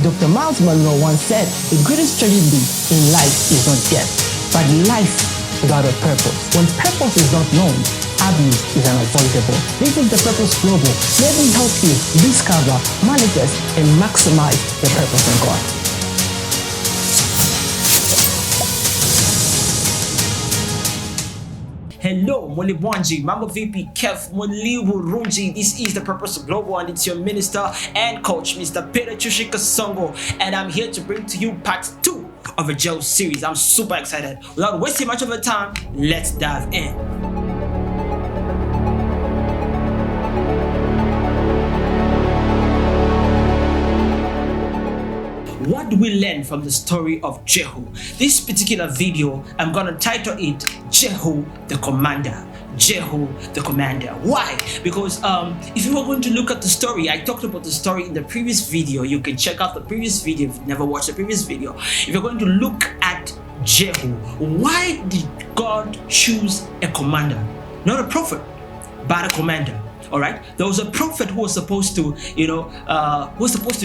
Dr. Miles Monroe once said, the greatest tragedy in life is not death, but life without a purpose. When purpose is not known, abuse is unavoidable. This is the Purpose Global. Let me help you discover, manifest, and maximize your purpose in God. Hello, Mulibwanji, Mambo VP, Kev, Mulibu Runji. This is the Purpose Global, and it's your minister and coach, Mr. Peter Chushika Songo, and I'm here to bring to you part 2 of a Jehu Series. I'm super excited. Without wasting much of your time, let's dive in. What do we learn from the story of Jehu? This particular video, I'm going to title it Jehu the Commander. Jehu the Commander. Why? Because if you were going to look at the story, I talked about the story in the previous video. You can check out the previous video if you've never watched the previous video. If you're going to look at Jehu, why did God choose a commander? Not a prophet, but a commander. All right? There was a prophet who was supposed to,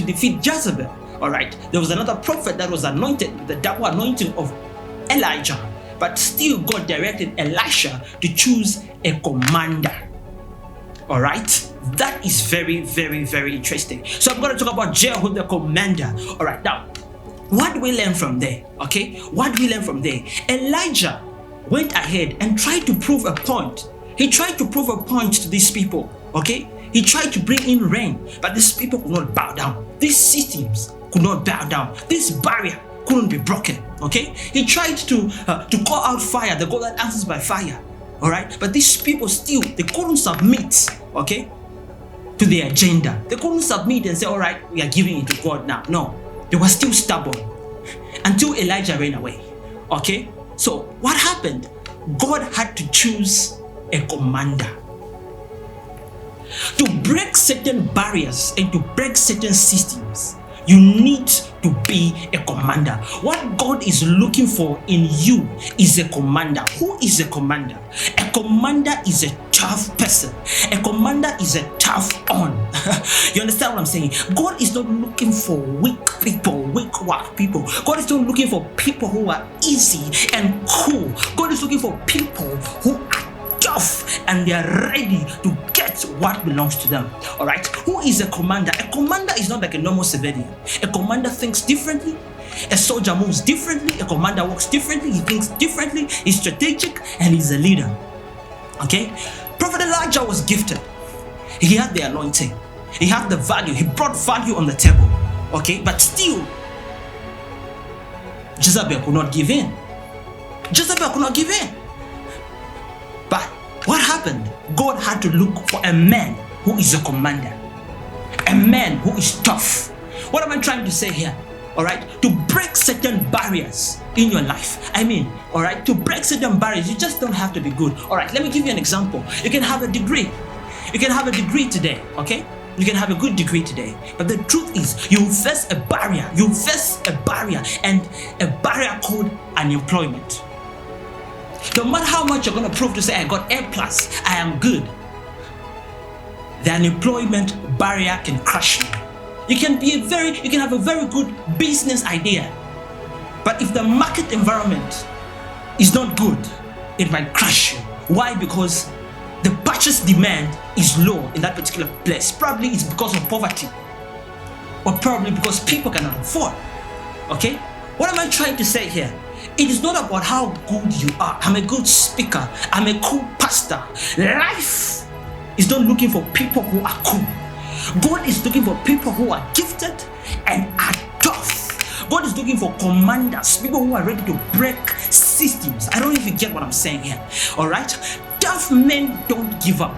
defeat Jezebel. All right, there was another prophet that was anointed with the double anointing of Elijah, but still God directed Elisha to choose a commander. All right, that is very, very, very interesting. So I'm going to talk about Jehu the commander. All right, now, what do we learn from there? Okay, what do we learn from there? Elijah went ahead and tried to prove a point. He tried to prove a point to these people. Okay, he tried to bring in rain, but these people could not bow down. These systems could not bow down. This barrier couldn't be broken. Okay, he tried to call out fire, the God that answers by fire. All right, but these people still, they couldn't submit, okay, to the agenda. They couldn't submit and say, all right, we are giving it to God now. No, they were still stubborn until Elijah ran away. Okay, so what happened? God had to choose a commander to break certain barriers and to break certain systems. You need to be a commander. What God is looking for in you is a commander. Who is a commander? A commander is a tough person. A commander is a tough on. You understand what I'm saying? God is not looking for weak people, weak work people. God is not looking for people who are easy and cool. God is looking for people who are tough and they are ready to get what belongs to them. All right, who is a commander? A commander is not like a normal civilian. A commander thinks differently. A soldier moves differently. A commander works differently. He thinks differently. He's strategic and he's a leader. Okay, Prophet Elijah was gifted. He had the anointing. He had the value. He brought value on the table. Okay, but still Jezebel could not give in. Jezebel could not give in. But what happened? God had to look for a man who is a commander, a man who is tough. What am I trying to say here? All right, to break certain barriers in your life. I mean, all right, to break certain barriers, you just don't have to be good. All right, let me give you an example. You can have a degree. You can have a degree today, okay? You can have a good degree today. But the truth is, you face a barrier. You face a barrier, and a barrier called unemployment. No matter how much you're going to prove to say, I got A+, I am good, the unemployment barrier can crush you. You can have a very good business idea, but if the market environment is not good, it might crush you. Why? Because the purchase demand is low in that particular place. Probably it's because of poverty, or probably because people cannot afford. Okay? What am I trying to say here? It is not about how good you are. I'm a good speaker. I'm a cool pastor. Life is not looking for people who are cool. God is looking for people who are gifted and are tough. God is looking for commanders, people who are ready to break systems. I don't know if you get what I'm saying here. All right? Tough men don't give up.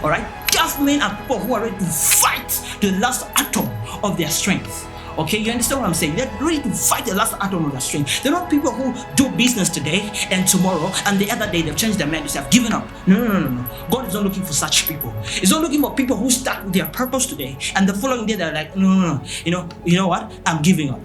All right? Tough men are people who are ready to fight to the last atom of their strength. Okay, you understand what I'm saying? They're ready to fight the last atom of their strength. They're not people who do business today and tomorrow and the other day they've changed their mind. They say, I've given up. No. God is not looking for such people. He's not looking for people who start with their purpose today and the following day they're like, no. You know what? I'm giving up.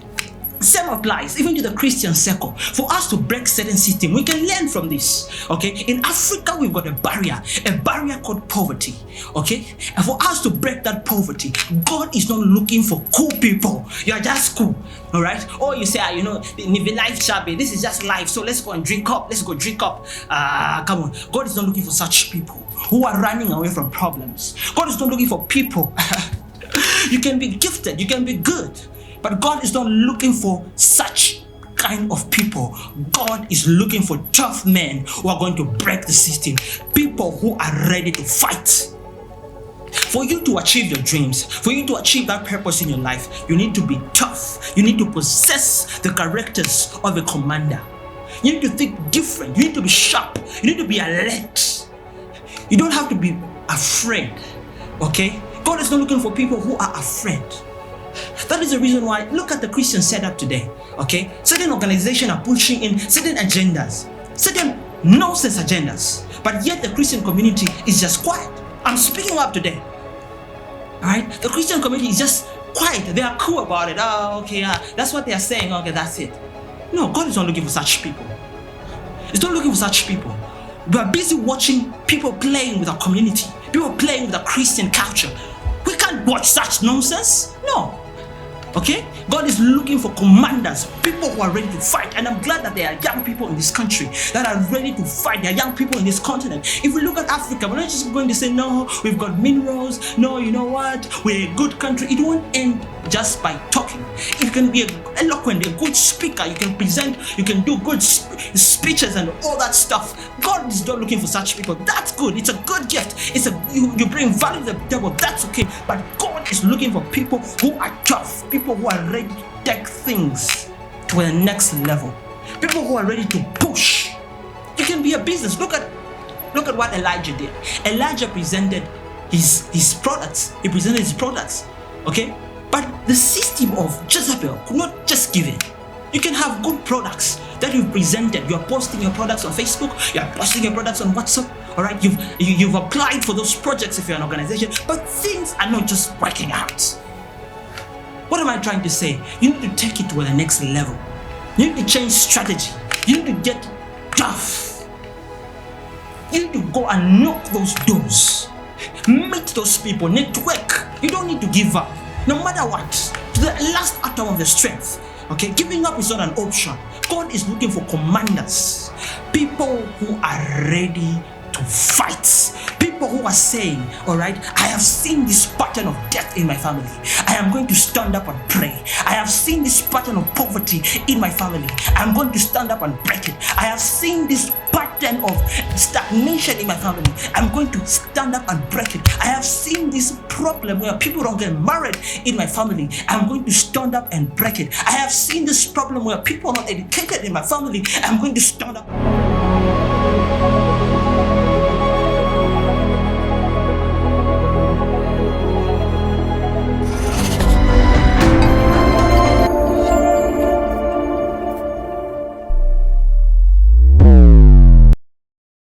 Same applies even to the Christian circle. For us to break certain system, we can learn from this. Okay, in Africa we've got a barrier called poverty. Okay, and for us to break that poverty, God is not looking for cool people. You are just cool, all right? Or you say, life shabby. This is just life. So let's go and drink up. Let's go drink up. Come on. God is not looking for such people who are running away from problems. God is not looking for people. You can be gifted. You can be good. But God is not looking for such kind of people. God is looking for tough men who are going to break the system. People who are ready to fight. For you to achieve your dreams, for you to achieve that purpose in your life, you need to be tough. You need to possess the characters of a commander. You need to think different. You need to be sharp. You need to be alert. You don't have to be afraid. Okay? God is not looking for people who are afraid. That is the reason why, look at the Christian setup today, okay? Certain organizations are pushing in certain agendas, certain nonsense agendas, but yet the Christian community is just quiet. I'm speaking up today, all right? The Christian community is just quiet. They are cool about it. Oh, okay, that's what they are saying. Okay, that's it. No, God is not looking for such people. He's not looking for such people. We are busy watching people playing with our community, people playing with our Christian culture. We can't watch such nonsense. No. Okay? God is looking for commanders, people who are ready to fight. And I'm glad that there are young people in this country that are ready to fight. There are young people in this continent. If we look at Africa, we're not just going to say, no, we've got minerals. No, you know what? We're a good country. It won't end just by talking. You can be eloquent, a good speaker. You can present, you can do good speeches and all that stuff. God is not looking for such people. That's good. It's a good gift. You bring value to the devil. That's okay. But God is looking for people who are tough, people who are ready to take things to the next level, people who are ready to push. You can be a business. Look at what Elijah did. Elijah presented his products. He presented his products. Okay? But the system of Jezebel could not just give it. You can have good products that you've presented. You're posting your products on Facebook. You're posting your products on WhatsApp. All right, you've applied for those projects if you're an organization, but things are not just working out. What am I trying to say? You need to take it to the next level. You need to change strategy. You need to get tough. You need to go and knock those doors. Meet those people. Network. You don't need to give up. No matter what, to the last atom of the strength. Okay, giving up is not an option. God is looking for commanders, people who are ready to fight, people who are saying, all right, I have seen this pattern of death in my family. I am going to stand up and pray. I have seen this pattern of poverty in my family. I'm going to stand up and break it. I have seen this pattern of stagnation in my family. I'm going to stand up and break it. I have seen this problem where people don't get married in my family. I'm going to stand up and break it. I have seen this problem where people are not educated in my family. I'm going to stand up.